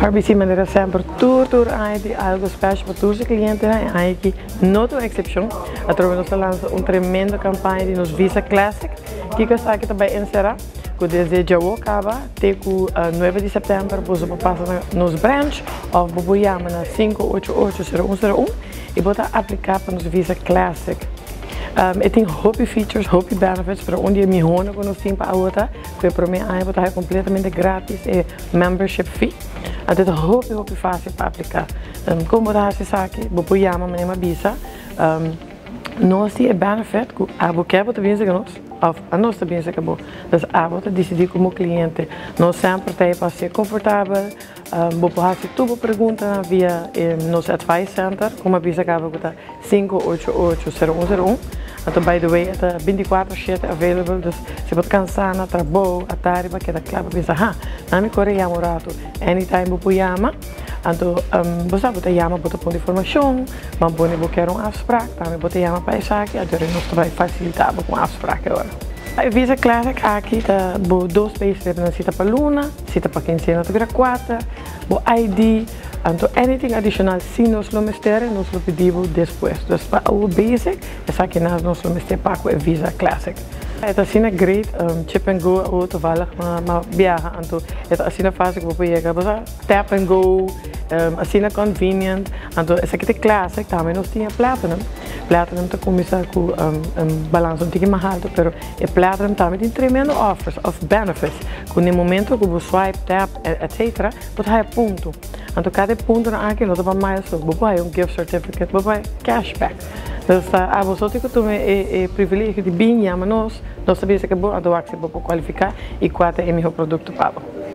Arbisi maneira sempre tur aí algo especial para todos os clientes aí que não tem exceção. Através nós lançamos tremenda campanha de nos Visa Classic que está aqui também encerrar. Que desde já acaba até o 9 de setembro você passa nos branch ou você chama na 5880101 e pode aplicar para nos Visa Classic. Eu tenho hobby features, hobby benefits para onde eu me rolo com os tempos a outra, que para mim é completamente grátis e membership fee. Então é hobby fácil para aplicar. Como você sabe aqui, você chama uma visa, nós temos benefit que a você quer vir com nós, ou a nós também se acabou. Então a você decidir como cliente, nós sempre temos para ser confortável. Você pode tudo pergunta via nosso advice center, como a visa acaba com 5880101. Então, by the way, é 24/7 available, então se você cansar na trabalho, a tarde, que é claro, pensa, não me corre chama rato, anytime você chama, então você pode chamar, pode pôr informação, mas você quer afspraak, também pode chamar para isso aqui, então nós vai facilitar com a afspraak agora. A Visa Classic aqui tá dois países na cita para Luna, cita para quem se na tua 4, o ID, então anything additional se nós lo mistério nós lo pedimos depois. Então para o basic, essa aqui nós lo mistério para o Visa Classic. É assim é great, chip and go ou toevallig maar viaja, então é assim é fácil que você chega, você tap and go, assim é convenient, então essa aqui é classic, também nós temos platinum. Platinum está começando com balanço um pouquinho mais alto, mas o Platinum também tem tremendo offers of benefits. Que no momento que você swipe, tap, etc., você tem ponto. Então cada ponto aqui não está mais, você tem gift certificate, você tem cashback. Então você tem que tomar o privilégio de vir a nós sabemos que você pode qualificar e qual é o melhor produto para você.